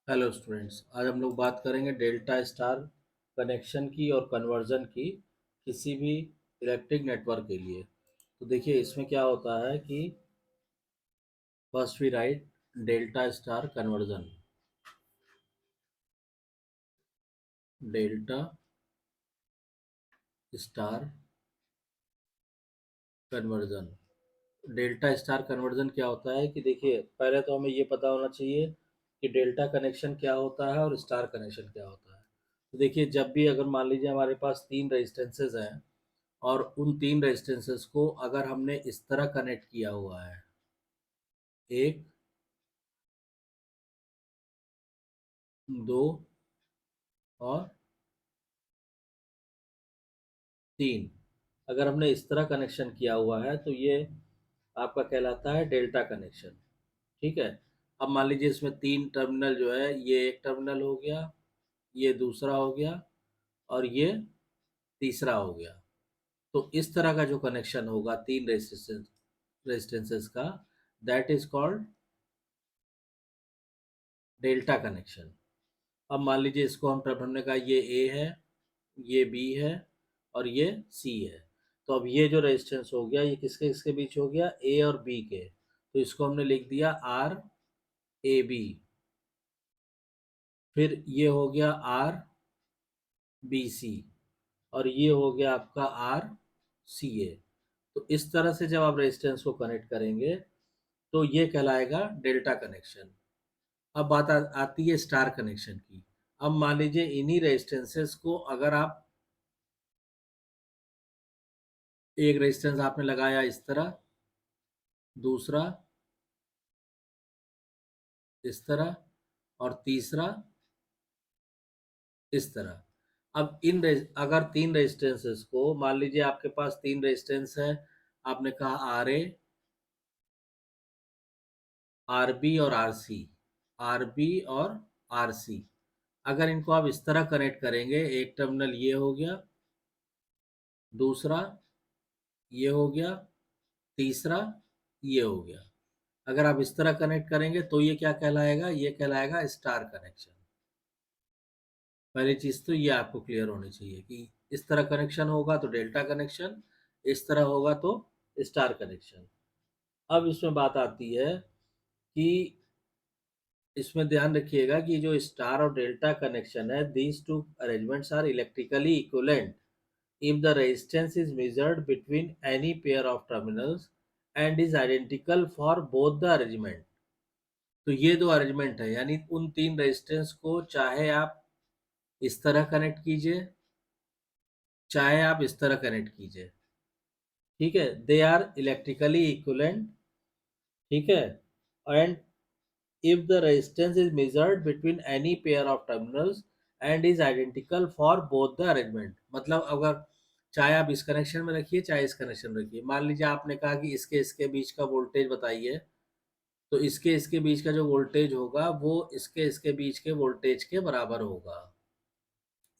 Hello students, आज हम लोग बात करेंगे डेल्टा स्टार कनेक्शन की और कन्वर्जन की किसी भी इलेक्ट्रिक नेटवर्क के लिए। तो देखिए इसमें क्या होता है कि first we write delta star conversion. Delta star conversion. Delta star conversion क्या होता है कि देखिए पहले तो हमें ये पता होना चाहिए कि डेल्टा कनेक्शन क्या होता है और स्टार कनेक्शन क्या होता है। तो देखिए जब भी अगर मान लीजिए हमारे पास तीन रेजिस्टेंसेज हैं और उन तीन रेजिस्टेंसेस को अगर हमने इस तरह कनेक्ट किया हुआ है, एक, दो और तीन, अगर हमने इस तरह कनेक्शन किया हुआ है तो ये आपका कहलाता है डेल्टा कनेक्शन। ठीक है। अब मान लीजिए इसमें तीन टर्मिनल जो है, ये एक टर्मिनल हो गया, ये दूसरा हो गया और ये तीसरा हो गया। तो इस तरह का जो कनेक्शन होगा तीन रेजिस्टेंसेस का, that is called delta connection. अब मान लीजिए इसको हमने कहा ये ए है, ये बी है और ये सी है। तो अब ये जो रेजिस्टेंस हो गया ये किसके किसके बीच हो गया, ए और बी के। तो इसको हमने लिख दिया आर ए बी। फिर ये हो गया आर बी सी और ये हो गया आपका आर सी ए। तो इस तरह से जब आप रेजिस्टेंस को कनेक्ट करेंगे तो ये कहलाएगा डेल्टा कनेक्शन। अब बात आती है स्टार कनेक्शन की। अब मान लीजिए इन्हीं रेजिस्टेंसेस को अगर आप, एक रेजिस्टेंस आपने लगाया इस तरह, दूसरा इस तरह और तीसरा इस तरह। अब अगर तीन रेजिस्टेंसेस को मान लीजिए आपके पास तीन रेजिस्टेंस है, आपने कहा आर ए, आर बी और आर सी, आर बी और आर सी। अगर इनको आप इस तरह कनेक्ट करेंगे, एक टर्मिनल ये हो गया, दूसरा ये हो गया, तीसरा ये हो गया। अगर आप इस तरह कनेक्ट करेंगे तो ये क्या कहलाएगा, ये कहलाएगा स्टार कनेक्शन। पहली चीज तो ये आपको क्लियर होनी चाहिए कि इस तरह कनेक्शन होगा तो डेल्टा कनेक्शन, इस तरह होगा तो स्टार कनेक्शन। अब इसमें बात आती है कि इसमें ध्यान रखिएगा कि जो स्टार और डेल्टा कनेक्शन है, these two arrangements are electrically equivalent if the resistance is measured between any pair of terminals and is identical for both the arrangement। तो ये दो अरेंजमेंट है, यानी उन तीन रेजिस्टेंस को चाहे आप इस तरह कनेक्ट कीजिए, चाहे आप इस तरह कनेक्ट कीजिए। ठीक है, दे आर इलेक्ट्रिकली इक्विवेलेंट। ठीक है। And if the resistance is measured between any pair of terminals and is identical for both the arrangement। मतलब अगर चाहे आप इस कनेक्शन में रखिए चाहे इस कनेक्शन में रखिए, मान लीजिए आपने कहा कि इसके इसके बीच का वोल्टेज बताइए, तो इसके इसके बीच का जो वोल्टेज होगा वो इसके इसके बीच के वोल्टेज के बराबर होगा।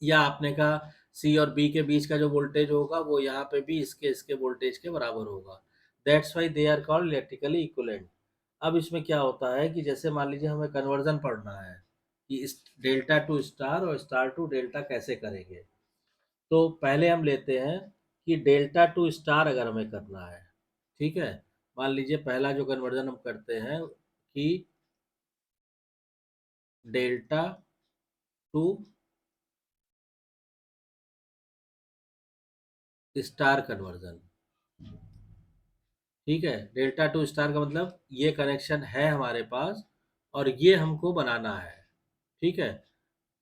या आपने कहा सी और बी के बीच का जो वोल्टेज होगा वो यहाँ पे भी इसके इसके वोल्टेज के बराबर होगा। That's why they are called electrically equivalent. अब इसमें क्या होता है कि जैसे मान लीजिए हमें कन्वर्जन पढ़ना है कि इस डेल्टा टू स्टार और स्टार टू डेल्टा कैसे करेंगे। तो पहले हम लेते हैं कि डेल्टा टू स्टार अगर हमें करना है। ठीक है। मान लीजिए पहला जो कन्वर्जन हम करते हैं कि डेल्टा टू स्टार कन्वर्जन। ठीक है, डेल्टा टू स्टार का मतलब ये कनेक्शन है हमारे पास और ये हमको बनाना है। ठीक है।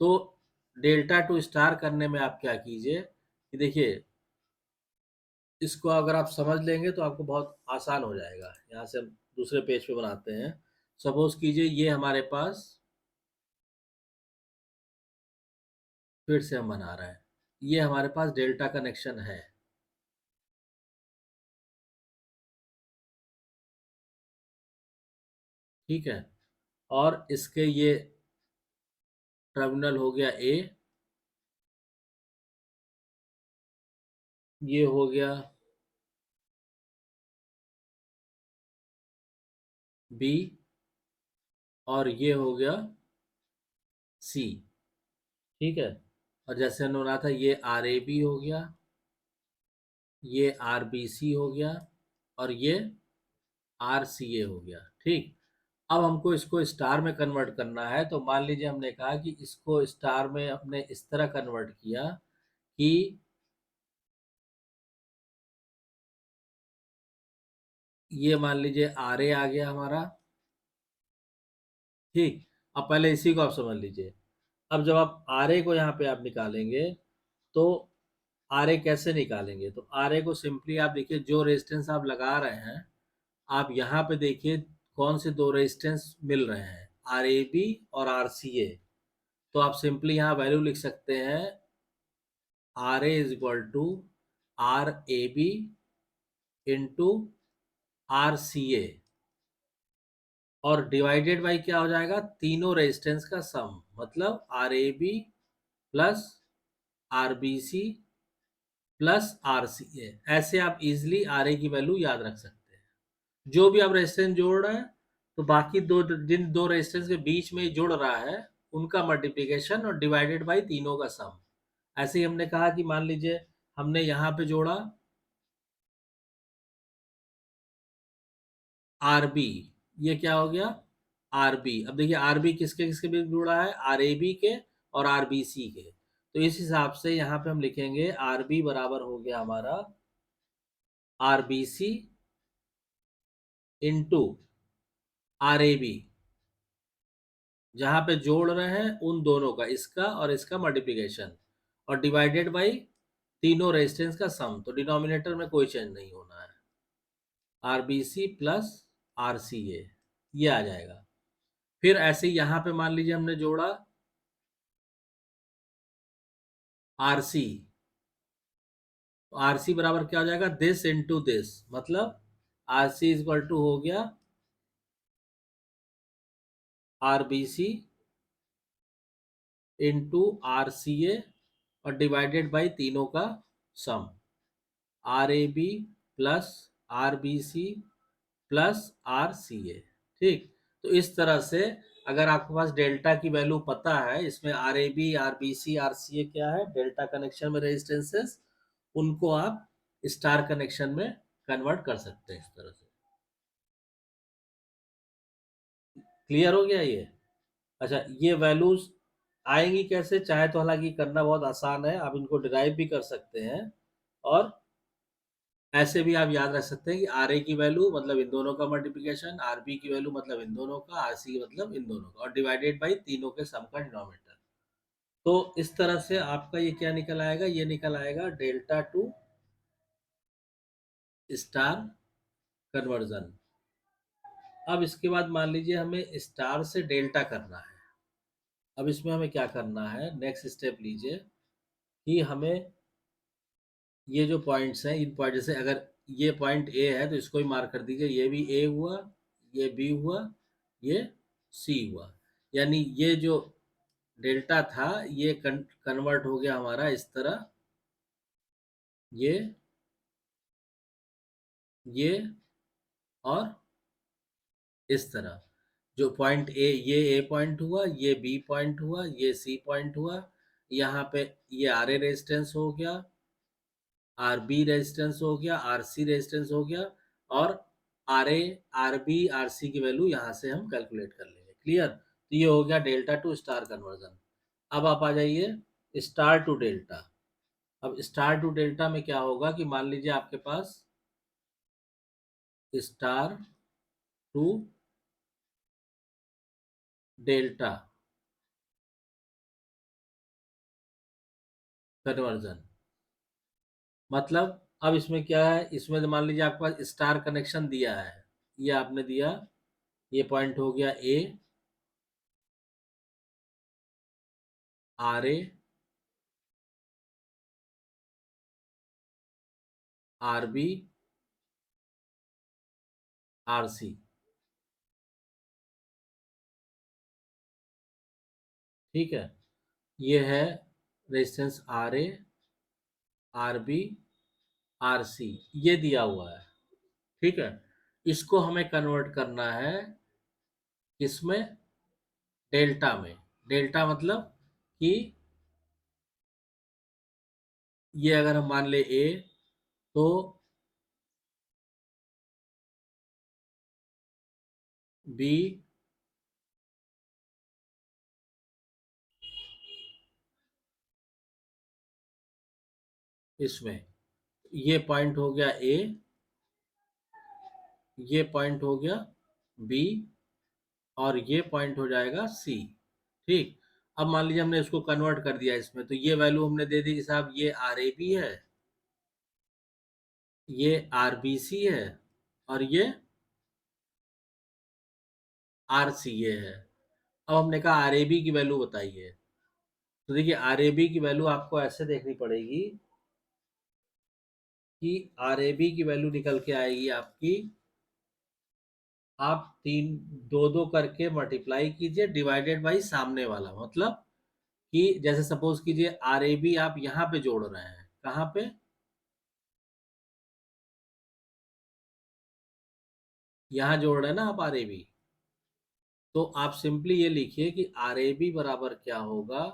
तो डेल्टा टू स्टार करने में आप क्या कीजिए कि देखिए इसको अगर आप समझ लेंगे तो आपको बहुत आसान हो जाएगा। यहाँ से हम दूसरे पेज पे बनाते हैं। सपोज कीजिए ये हमारे पास, फिर से हम बना रहे हैं, ये हमारे पास डेल्टा कनेक्शन है। ठीक है। और इसके ये टर्मिनल हो गया ए, ये हो गया बी और ये हो गया सी। ठीक है। और जैसे हमने बनाया था, ये आर ए बी हो गया, ये आर बी सी हो गया, और ये आर सी ए हो गया। ठीक। अब हमको इसको स्टार में कन्वर्ट करना है, तो मान लीजिए हमने कहा कि इसको स्टार में हमने इस तरह कन्वर्ट किया कि ये मान लीजिए आर ए आ गया हमारा। ठीक। अब पहले इसी को आप समझ लीजिए। अब जब आप आर ए को यहाँ पे आप निकालेंगे, तो आर ए कैसे निकालेंगे? तो आर ए को सिंपली आप देखिए, जो रेजिस्टेंस आप लगा रहे हैं, आप यहाँ पे देखिए कौन से दो रेजिस्टेंस मिल रहे हैं, आर ए बी और आर सी ए। तो आप सिंपली यहाँ वैल्यू लिख सकते हैं, R A is equal to R A B into R C A, और डिवाइडेड बाई क्या हो जाएगा, तीनों रेजिस्टेंस का सम, मतलब R A B plus R B C plus R C A. ऐसे आप इजिली आर ए की वैल्यू याद रख सकते हैं। जो भी आप रेजिस्टेंस जोड़ रहे हैं, तो बाकी दो, जिन दो रेजिस्टेंस के बीच में जुड़ रहा है, उनका मल्टीप्लिकेशन और डिवाइडेड बाई तीनों का सम। ऐसे ही हमने कहा कि मान लीजिए हमने यहाँ पे जोड़ा आर बी, ये क्या हो गया, आर बी। अब देखिए आर बी किसके किसके बीच जुड़ा है, आर ए बी के और आर बी सी के। तो इस हिसाब से यहाँ पे हम लिखेंगे आर बी बराबर हो गया हमारा R B C into R A B, जहाँ पे जोड़ रहे हैं उन दोनों का, इसका और इसका मल्टीप्लिकेशन, और डिवाइडेड बाई तीनों रेजिस्टेंस का सम। तो डिनोमिनेटर में कोई चेंज नहीं होना है, R B C plus R C A, ये आ जाएगा। फिर ऐसे ही यहाँ पे मान लीजिए हमने जोड़ा आर सी, तो आर सी बराबर क्या हो जाएगा, दिस इंटू दिस, मतलब R C is equal to हो गया R B C into R C A, और डिवाइडेड बाई तीनों का sum, R A B plus R B C plus R C A. ठीक। तो इस तरह से अगर आपके पास डेल्टा की वैल्यू पता है, इसमें R A B R B C R C A क्या है, डेल्टा कनेक्शन में रेजिस्टेंसेस, उनको आप स्टार कनेक्शन में कन्वर्ट कर सकते हैं इस तरह से। क्लियर हो गया ये? अच्छा, ये वैल्यूज आएंगी कैसे? चाहे तो हालांकि करना बहुत आसान है, आप इनको डिराइव भी कर सकते हैं, और ऐसे भी आप याद रख सकते हैं कि आर ए की वैल्यू मतलब इन दोनों का मल्टीप्लिकेशन, आर बी की वैल्यू मतलब इन दोनों का, आर सी मतलब इन दोनों का, और डिवाइडेड बाई तीनों के सम का डिनोमिनेटर। तो इस तरह से आपका ये क्या निकल आएगा, ये निकल आएगा डेल्टा टू स्टार कन्वर्जन। अब इसके बाद मान लीजिए हमें स्टार से डेल्टा करना है। अब इसमें हमें क्या करना है, नेक्स्ट स्टेप लीजिए कि हमें ये जो पॉइंट्स हैं, इन पॉइंट, जैसे अगर ये पॉइंट ए है तो इसको ही मार्क कर दीजिए, ये भी ए हुआ, ये बी हुआ, ये सी हुआ। यानी ये जो डेल्टा था, ये कन्वर्ट हो गया हमारा इस तरह, ये ये और इस तरह। जो पॉइंट ए, ये ए पॉइंट हुआ, ये बी पॉइंट हुआ, ये सी पॉइंट हुआ, यहाँ पे ये आर ए रेजिस्टेंस हो गया, आर बी रेजिस्टेंस हो गया, आर सी रेजिस्टेंस हो गया, और R A R B R C की वैल्यू यहाँ से हम कैलकुलेट कर लेंगे। क्लियर? तो ये हो गया डेल्टा टू स्टार कन्वर्जन। अब आप आ जाइए स्टार टू डेल्टा। अब स्टार टू डेल्टा में क्या होगा कि मान लीजिए आपके पास स्टार टू डेल्टा कन्वर्जन, मतलब अब इसमें क्या है, इसमें तो मान लीजिए आपके पास स्टार कनेक्शन दिया है, ये आपने दिया, ये पॉइंट हो गया A, R A R B R C. ठीक है। ये है resistance R A R B R C, ये दिया हुआ है। ठीक है। इसको हमें कन्वर्ट करना है, इसमें डेल्टा में। डेल्टा मतलब कि ये अगर हम मान ले ए, तो बी इसमें, ये पॉइंट हो गया ए, ये पॉइंट हो गया बी, और ये पॉइंट हो जाएगा सी। ठीक। अब मान लीजिए हमने इसको कन्वर्ट कर दिया इसमें, तो ये वैल्यू हमने दे दी कि साहब ये आर ए बी है, ये आर बी सी है, और ये आर सी ए है। अब हमने कहा आर ए बी की वैल्यू बताइए। तो देखिए आर ए बी की वैल्यू आपको ऐसे देखनी पड़ेगी कि आर ए बी की वैल्यू निकल के आएगी आपकी, आप तीन, दो दो करके मल्टीप्लाई कीजिए डिवाइडेड बाई सामने वाला, मतलब कि जैसे सपोज कीजिए आर ए बी आप यहाँ पे जोड़ रहे हैं, कहाँ पे, यहाँ जोड़ रहे हैं ना आप आर ए बी। तो आप सिंपली ये लिखिए कि आर ए बी बराबर क्या होगा,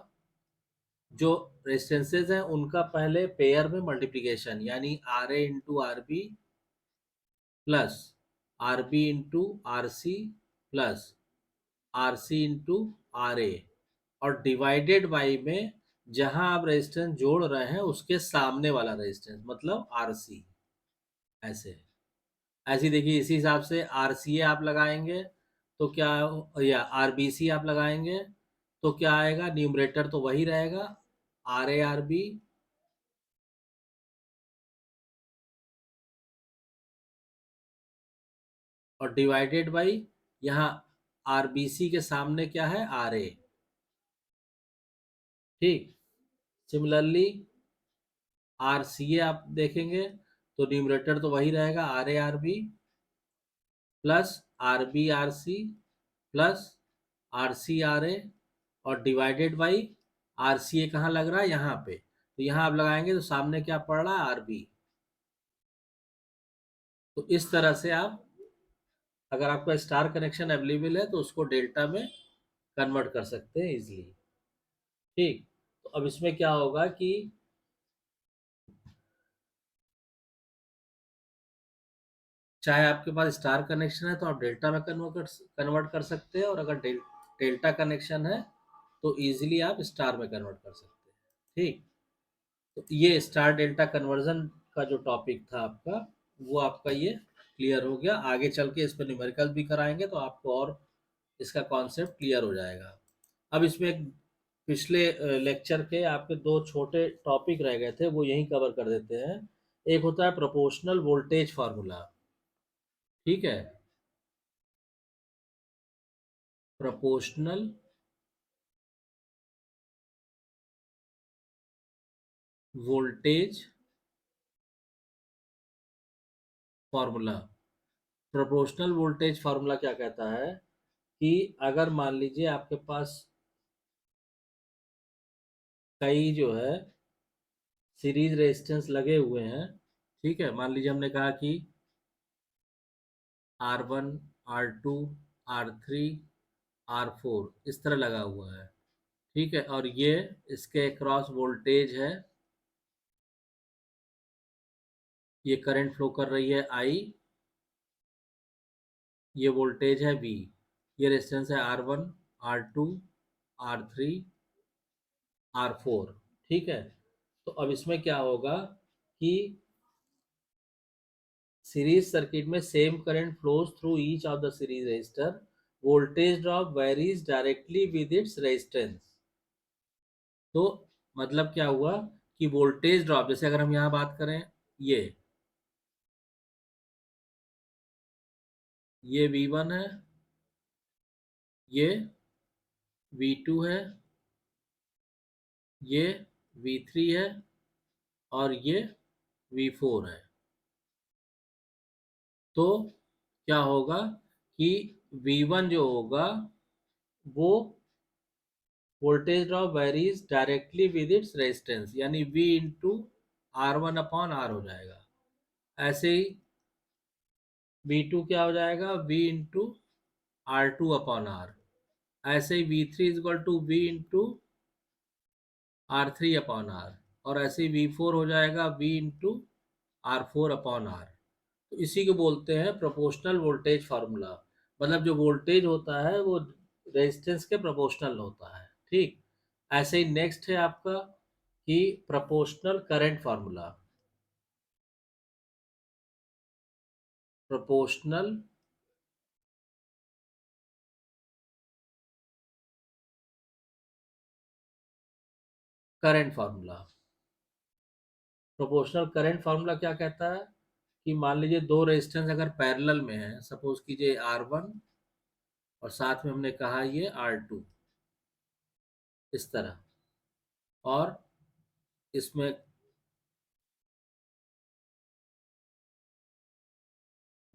जो रेजिस्टेंसेज हैं उनका पहले पेयर में मल्टीप्लिकेशन, यानी R A into R B plus R B into R C plus R C into R A, और डिवाइडेड बाई में जहां आप रेजिस्टेंस जोड़ रहे हैं उसके सामने वाला रेजिस्टेंस, मतलब आर सी। ऐसे ऐसे ही देखिए, इसी हिसाब से आर सी ए आप लगाएंगे तो क्या, या आर बी सी आप लगाएंगे तो क्या आएगा, न्यूमरेटर तो वही रहेगा, आर ए आर बी, और डिवाइडेड बाई यहाँ आर बी सी के सामने क्या है, आर ए। ठीक। सिमिलरली आर सी ए आप देखेंगे तो न्यूमरेटर तो वही रहेगा, R A R B plus R B R C plus R C R A, और divided by R C A कहाँ लग रहा है, यहाँ पे, तो यहाँ आप लगाएंगे तो सामने क्या पड़ रहा है, आर बी। तो इस तरह से आप, अगर आपका स्टार कनेक्शन अवेलेबल है तो उसको डेल्टा में कन्वर्ट कर सकते हैं इजीली। ठीक। तो अब इसमें क्या होगा कि चाहे आपके पास स्टार कनेक्शन है तो आप डेल्टा में कन्वर्ट कर सकते हैं, और अगर डेल्टा कनेक्शन है तो इजीली आप स्टार में कन्वर्ट कर सकते हैं। ठीक। तो ये स्टार डेल्टा कन्वर्जन का जो टॉपिक था आपका, वो आपका ये क्लियर हो गया। आगे चल के इस पर न्यूमेरिकल भी कराएंगे तो आपको और इसका कॉन्सेप्ट क्लियर हो जाएगा। अब इसमें पिछले लेक्चर के आपके दो छोटे टॉपिक रह गए थे, वो यहीं कवर कर देते हैं। एक होता है प्रोपोर्शनल वोल्टेज फार्मूला। ठीक है। Proportional voltage formula. Proportional voltage formula क्या कहता है कि अगर मान लीजिए आपके पास कई जो है सीरीज रेजिस्टेंस लगे हुए हैं, ठीक है, मान लीजिए हमने कहा कि R1, R2, R3, R4 इस तरह लगा हुआ है। ठीक है, और ये इसके क्रॉस वोल्टेज है, ये करंट फ्लो कर रही है I, ये वोल्टेज है V, ये रेजिस्टेंस है R1, R2, R3, R4। ठीक है। तो अब इसमें क्या होगा कि सीरीज सर्किट में same current flows through each of the series resistor, voltage drop varies directly with its resistance. तो मतलब क्या हुआ कि वोल्टेज ड्रॉप, जैसे अगर हम यहाँ बात करें, ये V1 है, ये V2 है, ये V3 है, और ये V4 है। तो क्या होगा कि V1 जो होगा वो voltage drop varies directly with its resistance, यानी V इंटू R1/R हो जाएगा। ऐसे ही V2 क्या हो जाएगा, V इंटू R2/R। ऐसे ही V3 is equal to V into R3 upon R, और ऐसे ही V4 हो जाएगा V into R4 upon are. तो इसी को बोलते हैं प्रोपोर्शनल वोल्टेज फार्मूला। मतलब जो वोल्टेज होता है वो रेजिस्टेंस के प्रोपोर्शनल होता है। ठीक। ऐसे ही नेक्स्ट है आपका कि proportional current formula. Proportional current formula. Proportional current formula क्या कहता है कि मान लीजिए दो रेजिस्टेंस अगर पैरेलल में है, सपोज कीजिए R1 और साथ में हमने कहा ये R2, इस तरह, और इसमें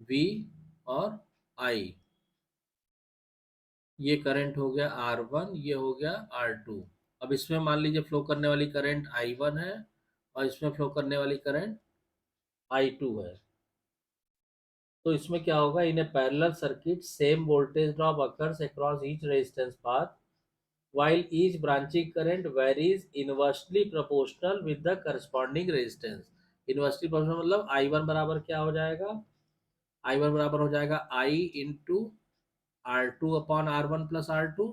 V और I, ये करंट हो गया R1, ये हो गया R2। अब इसमें मान लीजिए फ्लो करने वाली करंट I1 है और इसमें फ्लो करने वाली करंट I2 है। तो इसमें क्या होगा, in a parallel circuit same voltage drop occurs across each resistance path while each branching current varies inversely proportional with the corresponding resistance। Inversely proportional मतलब I1 बराबर क्या हो जाएगा, I1 बराबर हो जाएगा I into R2 upon R1 plus R2,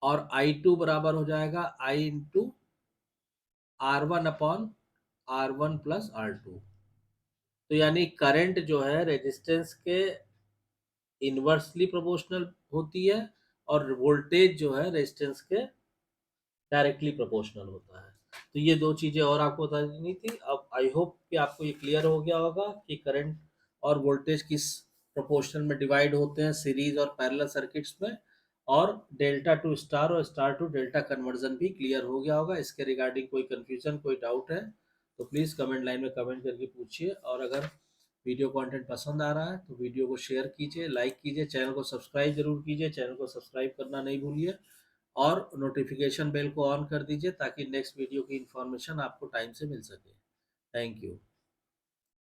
और I2 बराबर हो जाएगा I into R1 upon R1 plus R2। तो यानी करंट जो है रेजिस्टेंस के इन्वर्सली प्रोपोर्शनल होती है, और वोल्टेज जो है रेजिस्टेंस के डायरेक्टली प्रोपोर्शनल होता है। तो ये दो चीज़ें और आपको बतानी थी। अब आई होप कि आपको ये क्लियर हो गया होगा कि करंट और वोल्टेज किस प्रोपोर्शनल में डिवाइड होते हैं सीरीज और पैरेलल सर्किट्स में, और डेल्टा टू स्टार और स्टार टू डेल्टा कन्वर्जन भी क्लियर हो गया होगा। इसके रिगार्डिंग कोई कन्फ्यूजन, कोई डाउट है तो प्लीज़ कमेंट लाइन में कमेंट करके पूछिए। और अगर वीडियो कंटेंट पसंद आ रहा है तो वीडियो को शेयर कीजिए, लाइक कीजिए, चैनल को सब्सक्राइब जरूर कीजिए, चैनल को सब्सक्राइब करना नहीं भूलिए, और नोटिफिकेशन बेल को ऑन कर दीजिए ताकि नेक्स्ट वीडियो की इंफॉर्मेशन आपको टाइम से मिल सके। Thank you.